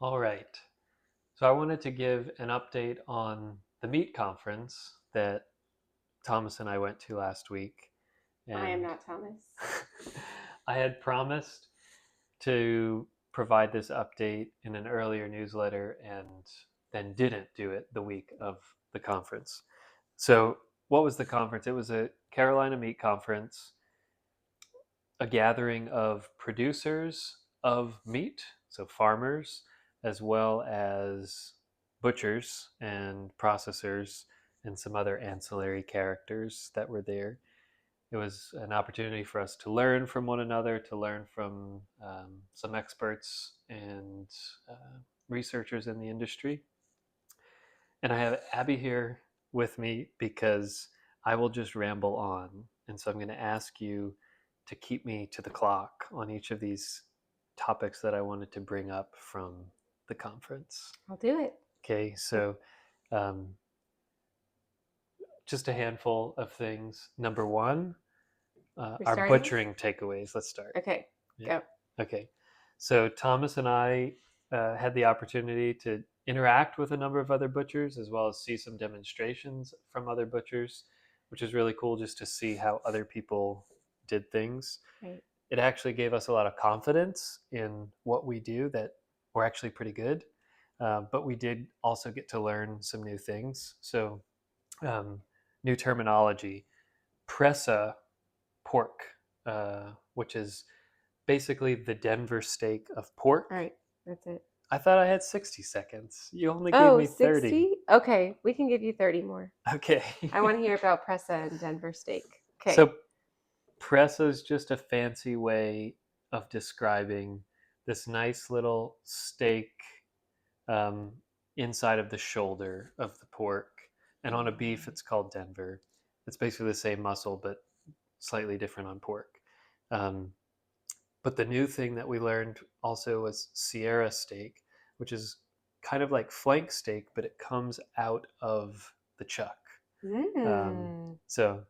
All right. So I wanted to give an update on the meat conference that Thomas and I went to last week. I am And not Thomas. I had promised to provide this update in an earlier newsletter and then didn't do it the week of the conference. So, what was the conference? It was a Carolina Meat Conference, a gathering of producers of meat, so farmers, as well as butchers and processors and some other ancillary characters that were there. It was an opportunity for us to learn from one another, to learn from some experts and researchers in the industry. And I have Abby here with me because I will just ramble on. And so I'm going to ask you to keep me to the clock on each of these topics that I wanted to bring up from the conference. I'll do it. Okay, so um, just a handful of things. Number one, We're our starting? butchering takeaways. Let's start. Okay, Yeah. go. Okay. So Thomas and I had the opportunity to interact with a number of other butchers as well as see some demonstrations from other butchers, which is really cool just to see how other people did things. Right. It actually gave us a lot of confidence in what we do that we're actually pretty good. But we did also get to learn some new things. So, new terminology, pressa pork, which is basically the Denver steak of All pork. right, that's it. I thought I had 60 seconds. You only gave Oh, me 30. 60? Okay, we can give you 30 more. Okay. I want to hear about Pressa and Denver steak. Okay. So, pressa is just a fancy way of describing this nice little steak um, inside of the shoulder of the pork. And on a beef, it's called Denver. It's basically the same muscle, but slightly different on pork. Um, But the new thing that we learned also was Sierra steak, which is kind of like flank steak, but it comes out of the chuck. Mm, So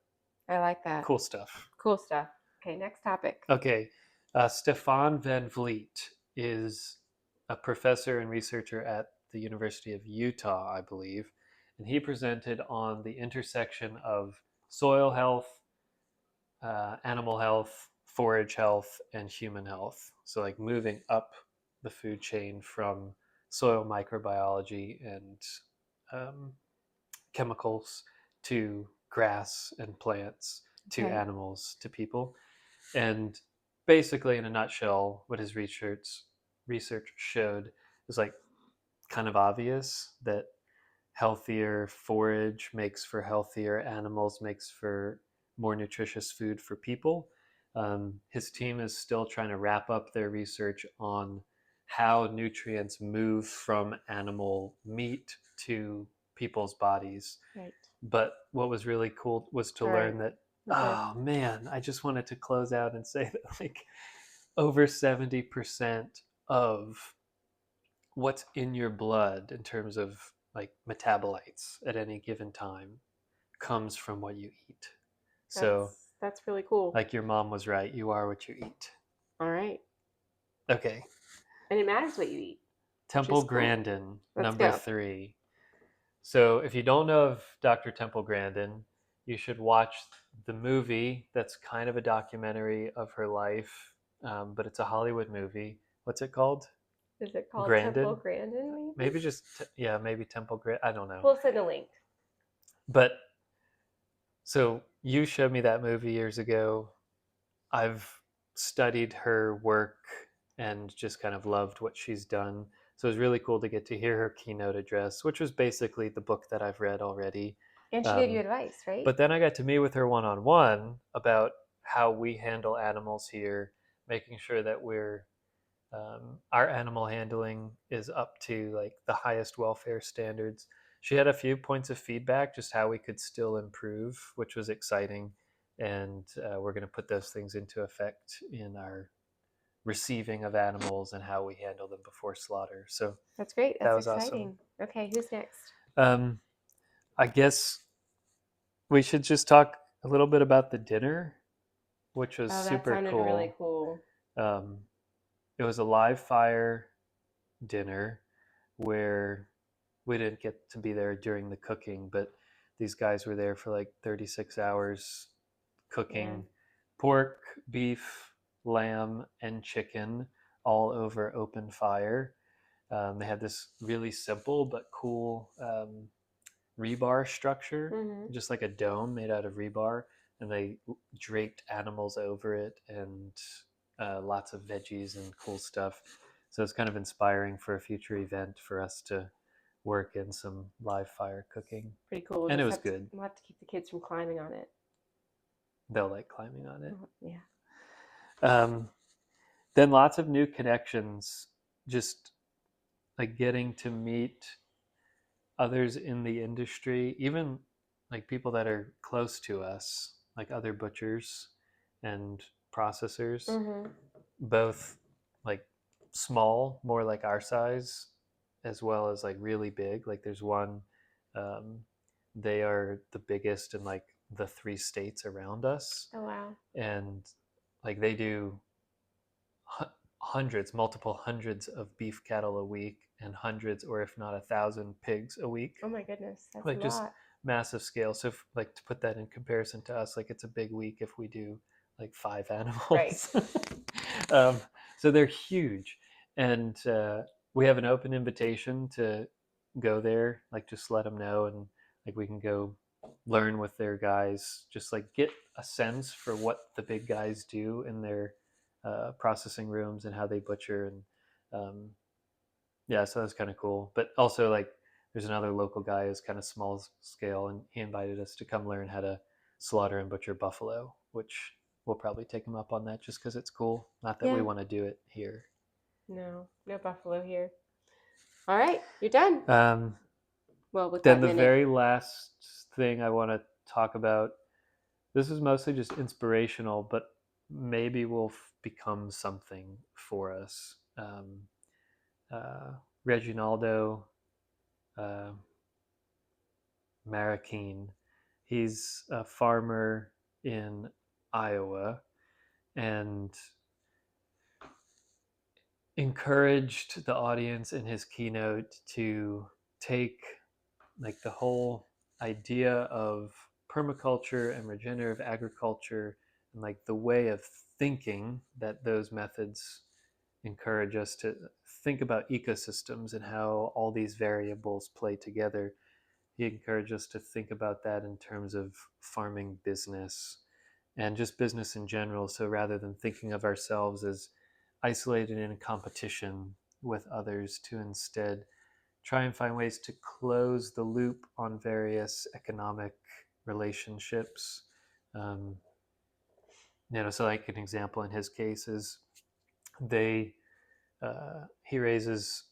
I like that. cool stuff. Cool stuff. Okay, next topic. Okay. Stefan Van Vliet is a professor and researcher at the University of Utah, I believe. And he presented on the intersection of soil health, animal health, forage health, and human health. So, like moving up the food chain from soil microbiology and um, chemicals to grass and plants to Okay. animals to people. And basically, in a nutshell, what his research showed is like kind of obvious that healthier forage makes for healthier animals, makes for more nutritious food for people. His team is still trying to wrap up their research on how nutrients move from animal meat to people's bodies. Right. But what was really cool was to All learn right. that, That's it. oh man, I just wanted to close out and say that like over 70% of what's in your blood in terms of like metabolites at any given time comes from what you eat. So, That's really cool. like your mom was right, you are what you eat. All right. Okay. And it matters what you eat, which Temple is cool. Grandin, Let's number go. 3. So, if you don't know of Dr. Temple Grandin, you should watch the movie that's kind of a documentary of her life, but it's a Hollywood movie. What's it called? Is it called Temple Grandin? Grandin, maybe? Maybe just, yeah, maybe Temple Grandin. I don't know. We'll send a link. But so you showed me that movie years ago. I've studied her work and just kind of loved what she's done. So it was really cool to get to hear her keynote address, which was basically the book that I've read already. And she gave you Um, advice, right? but then I got to meet with her one on one about how we handle animals here, making sure that our animal handling is up to like the highest welfare standards. She had a few points of feedback, just how we could still improve, which was exciting. And we're going to put those things into effect in our receiving of animals and how we handle them before slaughter. So That's great. that That's was awesome. exciting. Okay, who's next? Um, I guess we should just talk a little bit about the dinner, which was Oh, that super sounded really cool. cool. Um, it was a live fire. dinner where we didn't get to be there during the cooking, but these guys were there for like 36 hours cooking pork, beef, lamb, and chicken all over open fire. They had this really simple but cool rebar structure, Mm-hmm. just like a dome made out of rebar, and they draped animals over it and lots of veggies and cool stuff. So it's kind of inspiring for a future event for us to work in some live fire cooking. Pretty cool. And it was good. We'll have to keep the kids from climbing on it. They'll like climbing on it. Yeah. Then lots of new connections, just like getting to meet others in the industry, even like people that are close to us, like other butchers and processors, Mm-hmm. both like small, more like our size, as well as like really big. Like there's one, they are the biggest in like the 3 states around us. Oh, wow. And like they do hundreds, multiple hundreds of beef cattle a week, and hundreds, or if not 1,000 pigs a week. Oh my goodness, that's Like a just lot. massive scale. So if, like to put that in comparison to us, like it's a big week if we do like 5 animals. Right. So they're huge, and we have an open invitation to go there. Like just let them know, and like we can go learn with their guys. Just like get a sense for what the big guys do in their processing rooms and how they butcher, and yeah, so that's kind of cool. But also like there's another local guy who's kind of small scale, and he invited us to come learn how to slaughter and butcher buffalo, which we'll probably take him up on that just because it's cool. Not that we want to do it here. No buffalo here. All right, you're done. Well, with then that the very last thing I want to talk about, this is mostly just inspirational, but maybe will become something for us. Reginaldo Marroquin, he's a farmer in Iowa, and encouraged the audience in his keynote to take like the whole idea of permaculture and regenerative agriculture and like the way of thinking that those methods encourage us to think about ecosystems and how all these variables play together. He encouraged us to think about that in terms of farming business and just business in general. So rather than thinking of ourselves as isolated in a competition with others, to instead try and find ways to close the loop on various economic relationships. So like an example in his case is he raises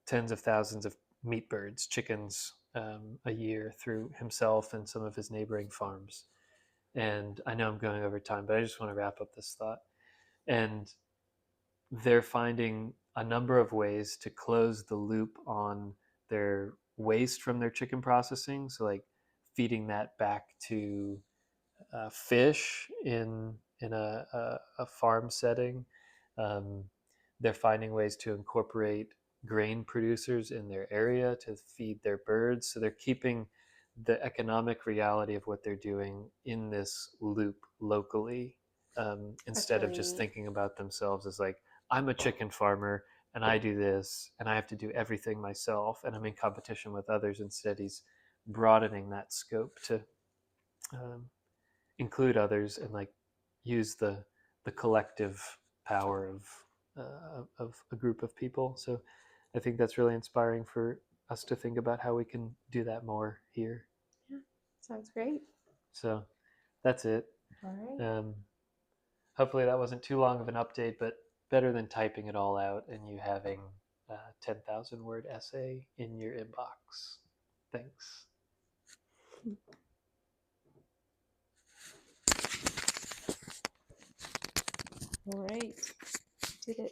tens of thousands of meat birds, chickens, a year through himself and some of his neighboring farms. And I know I'm going over time, but I just want to wrap up this thought. And they're finding a number of ways to close the loop on their waste from their chicken processing. So, like feeding that back to fish in a farm setting. Um, they're finding ways to incorporate grain producers in their area to feed their birds. So they're keeping the economic reality of what they're doing in this loop locally, instead of just thinking about themselves as like, I'm a chicken farmer and I do this and I have to do everything myself and I'm in competition with others. Instead, he's broadening that scope to include others and like use the collective power of a group of people. So I think that's really inspiring for us to think about how we can do that more here. Yeah, sounds great. So that's it. All right. Hopefully that wasn't too long of an update, but better than typing it all out and you having a 10,000 word essay in your inbox. Thanks. All right. Did it.